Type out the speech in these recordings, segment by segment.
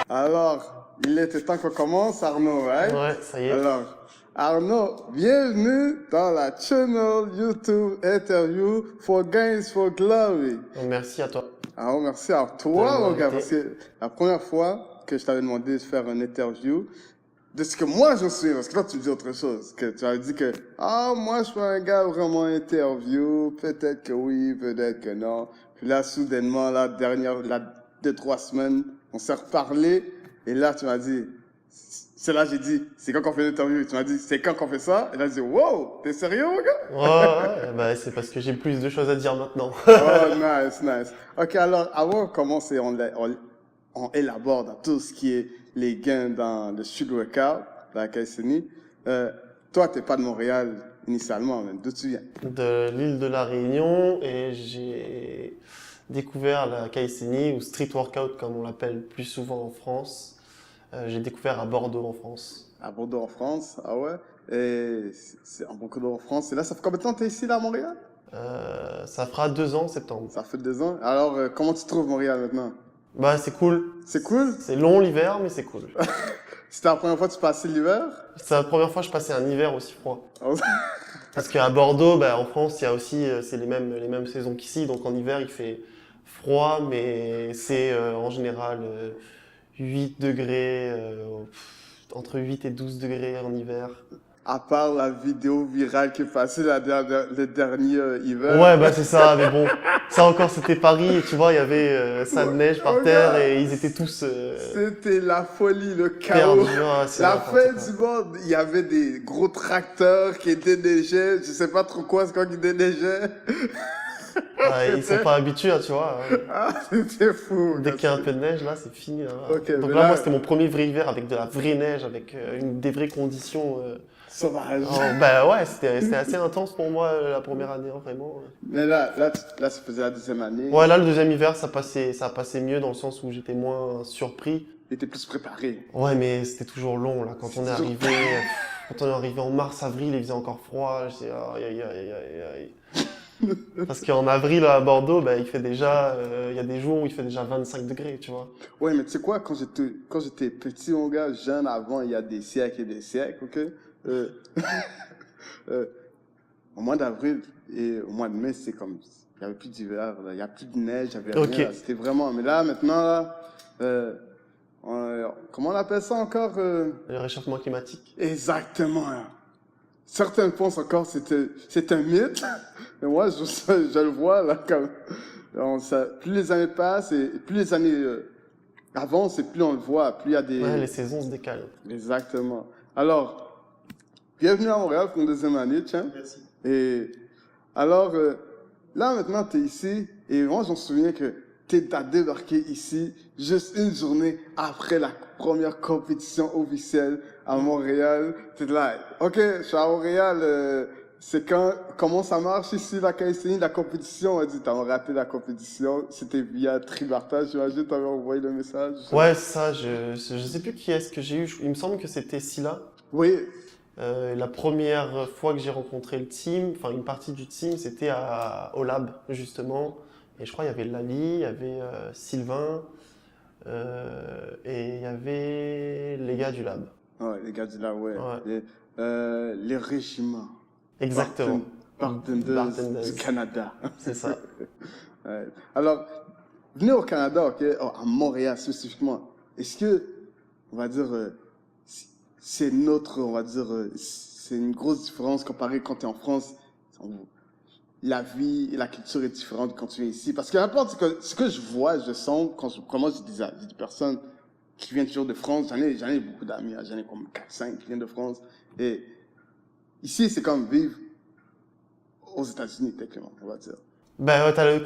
Alors, il était temps qu'on commence, Arnaud, right? Ouais, ça y est. Alors, Arnaud, bienvenue dans la channel YouTube Interview for Gains for Glory. Donc, merci à toi. Alors, merci à toi, De mon gars, m'inviter. parce que la première fois que je t'avais demandé de faire une interview, de ce que moi je suis, parce que là tu me dis autre chose, que tu as dit que, moi je suis un gars vraiment interview, peut-être que oui, peut-être que non. Puis là, soudainement, là, 2-3 semaines, on s'est reparlé, et là tu m'as dit, c'est là j'ai dit, c'est quand qu'on fait l'interview? Tu m'as dit, c'est quand qu'on fait ça? Et là j'ai dit, wow, t'es sérieux, mon gars? Ouais, bah, c'est parce que j'ai plus de choses à dire maintenant. Oh, nice, nice. Ok, alors, avant de commencer, on élabore dans tout ce qui est les gains dans le Street Workout, la Caïcénie. Toi, t'es pas de Montréal initialement, mais d'où tu viens? De l'île de la Réunion, et j'ai découvert la Caïcénie, ou street workout comme on l'appelle plus souvent en France. J'ai découvert à Bordeaux en France. À Bordeaux, en France, ah ouais? Et c'est à Bordeaux, en France. Et là, ça fait combien de temps que t'es ici, là, à Montréal? Ça fera 2 ans en septembre. Ça fait 2 ans. Alors, comment tu trouves Montréal maintenant? Bah, c'est cool. C'est cool? C'est long l'hiver, mais c'est cool. C'était la première fois que tu passais l'hiver? C'est la première fois que je passais un hiver aussi froid. Oh, Parce qu'à Bordeaux, bah, en France, il y a aussi c'est les mêmes saisons qu'ici. Donc en hiver, il fait froid, mais c'est en général 8 degrés, entre 8 et 12 degrés en hiver. À part la vidéo virale qui est passée le dernier hiver. Ouais, bah c'est ça, mais bon, ça encore c'était Paris, et tu vois, il y avait ça de neige par terre et ils étaient tous C'était la folie, le chaos. perdus. Ah, c'est La n'importe fin quoi. du monde, il y avait des gros tracteurs qui déneigeaient. Je sais pas trop quoi, c'est quand ils déneigeaient. Ouais, ils sont pas habitués, hein, tu vois. Ah, c'était fou. Dès qu'il y a un peu de neige, là, c'est fini. Là. Ok, Donc mais là, là- moi, c'était mon premier vrai hiver avec de la vraie neige, avec des vraies conditions. Sauvage. Oh, bah ouais, c'était assez intense pour moi la première année, hein, vraiment. Mais là, ça faisait la deuxième année. Ouais, là, le deuxième hiver, ça a passé mieux dans le sens où j'étais moins surpris. Il était plus préparé. Ouais, mais c'était toujours long, là. Quand C'est on est toujours- arrivé, quand on est arrivé en mars, avril, il faisait encore froid. Je disais, aïe, aïe, aïe, aïe, aïe. Parce qu'en avril, à Bordeaux, bah, il fait déjà, il y a des jours où il fait déjà 25 degrés, tu vois. Ouais, mais tu sais quoi, quand j'étais petit, mon gars, jeune avant, il y a des siècles et des siècles, ok? Euh, au mois d'avril et au mois de mai, c'est comme, il y avait plus d'hiver, là. Il y a plus de neige, il y avait Ok. rien, là. C'était vraiment, mais là, maintenant, là, comment on appelle ça encore? Le réchauffement climatique. Exactement, là. Certains pensent encore que c'est un mythe, mais moi, je le vois, là, comme, plus les années passent et plus les années avancent et plus on le voit, plus il y a des... Ouais, les saisons se décalent. Exactement. Alors, bienvenue à Montréal pour une deuxième année, tiens. Merci. Et alors, là maintenant, tu es ici, et moi, je me souviens que tu as débarqué ici juste une journée après la première compétition officielle à Montréal. Tu es là, ok, je suis à Montréal, comment ça marche ici, la Caïcénie, la compétition? On a dit, t'as raté la compétition, c'était via Tribarta, j'imagine, t'avais envoyé le message. Ouais, ça, je sais plus qui est-ce que j'ai eu. Il me semble que c'était Scylla. Oui, La première fois que j'ai rencontré le team, enfin une partie du team, c'était au lab, justement. Et je crois qu'il y avait Lali, il y avait Sylvain, et il y avait les gars du lab. ouais, les gars du là, ouais. Ouais. Les régiments. Exactement. Bartenders Bartenders. du Canada. C'est ça. Ouais. Alors, venez au Canada, ok, à Montréal spécifiquement. Est-ce que, on va dire, c'est on va dire, c'est une grosse différence comparée quand tu es en France. La vie et la culture est différente quand tu es ici. Parce que rapport, ce que je vois, je sens, quand je commence, j'ai des personnes qui viennent toujours de France. J'en ai beaucoup d'amis, j'en ai comme 4-5 qui viennent de France. Et ici, c'est comme vivre aux États-Unis, techniquement, on va dire. Ben, ouais, t'as le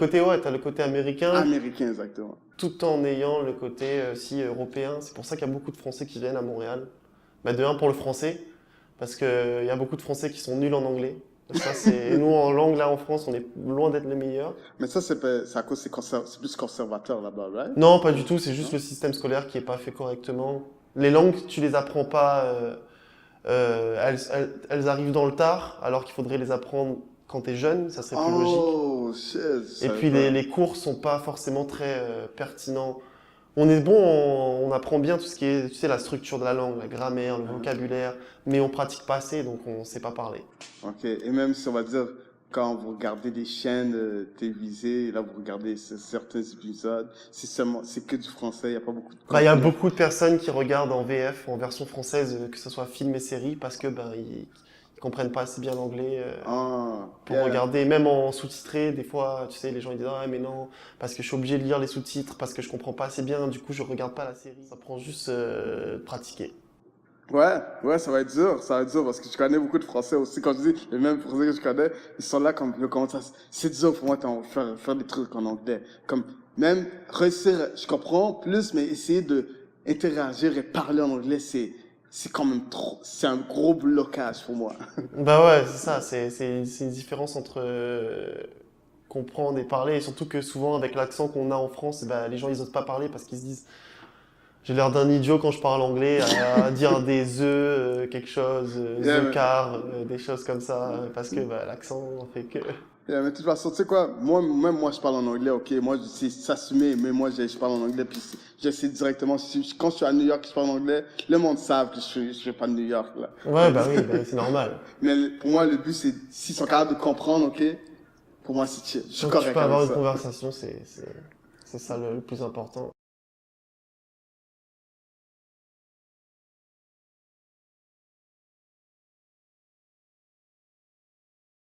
côté américain, Américain, exactement. tout en ayant le côté aussi européen. C'est pour ça qu'il y a beaucoup de Français qui viennent à Montréal. Ben, de un, pour le français, parce qu'il y a beaucoup de Français qui sont nuls en anglais. Ça, nous, en langue, là, en France, on est loin d'être les meilleurs. Mais ça, c'est à cause c'est plus conservateur là-bas, right? Non, pas du tout, c'est juste le système scolaire qui est pas fait correctement. Les langues, tu les apprends pas, elles arrivent dans le tard, alors qu'il faudrait les apprendre quand t'es jeune, ça serait plus logique. Oh, shit. Et puis les cours sont pas forcément très pertinents. On est bon, on apprend bien tout ce qui est, tu sais, la structure de la langue, la grammaire, le vocabulaire, mais on pratique pas assez, donc on sait pas parler. Ok. Et même si on va dire, quand vous regardez des chaînes télévisées, là vous regardez certains épisodes, c'est que du français, il n'y a pas beaucoup de Bah, il y a contenu. beaucoup de personnes qui regardent en VF, en version française, que ce soit film et série, parce que ben ils comprennent pas assez bien l'anglais Ah, pour yeah. regarder, même en sous-titré. Des fois, tu sais, les gens ils disent ah mais non, parce que je suis obligé de lire les sous-titres, parce que je comprends pas assez bien, du coup je regarde pas la série. Ça prend juste pratiquer. Ouais, ça va être dur parce que je connais beaucoup de Français aussi. Quand je dis les mêmes Français que je connais, ils sont là comme, comment ça, c'est dur pour moi de faire des trucs en anglais. Comme, même réussir, je comprends plus, mais essayer de interagir et parler en anglais, c'est quand même trop, c'est un gros blocage pour moi. Bah ouais, c'est ça, c'est une différence entre comprendre et parler, et surtout que souvent avec l'accent qu'on a en France, bah, les gens ils osent pas parler parce qu'ils se disent j'ai l'air d'un idiot quand je parle anglais à dire des quelque chose, Yeah, the car, des choses comme ça, parce que bah, l'accent fait que. yeah, mais de toute façon, tu sais quoi, moi, je parle en anglais, ok, moi, c'est s'assumer, mais moi, je parle en anglais, puis j'essaie directement, quand je suis à New York, je parle en anglais, le monde savent que je suis pas de New York, là. Ouais, bah oui, bah, c'est normal. Mais pour moi, le but, c'est, s'ils sont capables de comprendre, ok, pour moi, c'est chill. Je suis Donc tu correct peux avec avoir une ça. conversation, c'est ça le plus important.